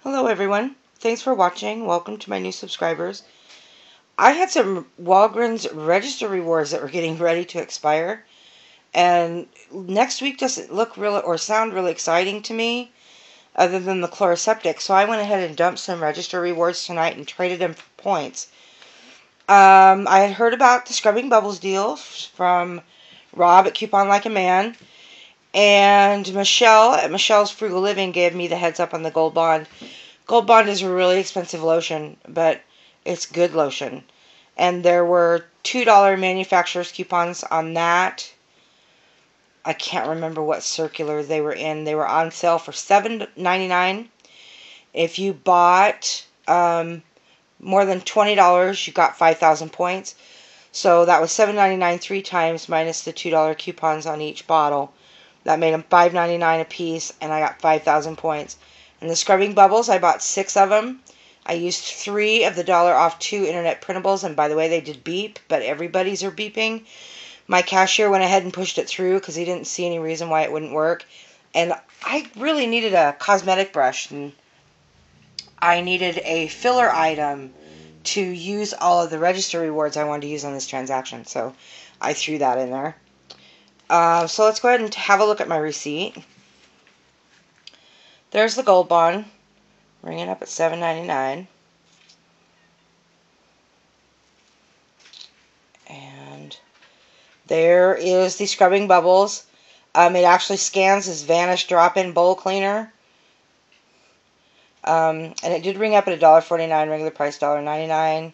Hello everyone. Thanks for watching. Welcome to my new subscribers. I had some Walgreens register rewards that were getting ready to expire, and next week doesn't look really or sound really exciting to me other than the Chloraseptic, so I went ahead and dumped some register rewards tonight and traded them for points. I had heard about the Scrubbing Bubbles deal from Rob at Coupon Like a Man, and Michelle at Michelle's Frugal Living gave me the heads up on the Gold Bond. Gold Bond is a really expensive lotion, but it's good lotion. And there were $2 manufacturer's coupons on that. I can't remember what circular they were in. They were on sale for $7.99. If you bought more than $20, you got 5,000 points. So that was $7.99 three times minus the $2 coupons on each bottle. That made them $5.99 a piece, and I got 5,000 points. And the Scrubbing Bubbles, I bought 6 of them. I used 3 of the dollar off 2 internet printables, and by the way, they did beep, but everybody's are beeping. My cashier went ahead and pushed it through because he didn't see any reason why it wouldn't work. And I really needed a cosmetic brush, and I needed a filler item to use all of the register rewards I wanted to use on this transaction, so I threw that in there. So let's go ahead and have a look at my receipt. There's the Gold Bond, ringing up at $7.99. And there is the Scrubbing Bubbles. It actually scans as Vanish Drop-In Bowl Cleaner. And it did ring up at $1.49, regular price $1.99.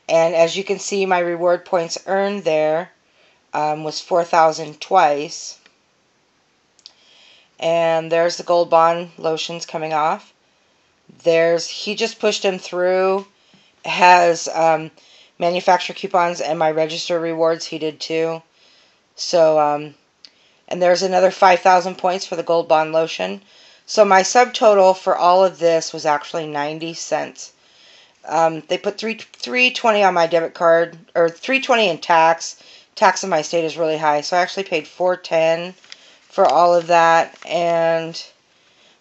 And as you can see, my reward points earned there was 4,000 twice. And there's the Gold Bond lotions coming off. He just pushed them through. It has manufacturer coupons and my register rewards. He did too. So, and there's another 5,000 points for the Gold Bond lotion. So my subtotal for all of this was actually 90 cents. They put $3.20 on my debit card, or $3.20 in tax. Tax in my state is really high, so I actually paid $4.10 for all of that, and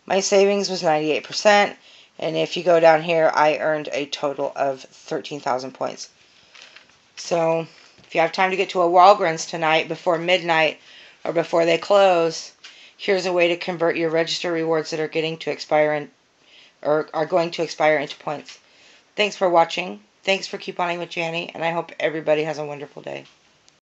my savings was 98%. And if you go down here, I earned a total of 13,000 points. So if you have time to get to a Walgreens tonight before midnight or before they close, here's a way to convert your register rewards that are getting to expire or are going to expire into points. Thanks for watching. Thanks for couponing with Janny, and I hope everybody has a wonderful day.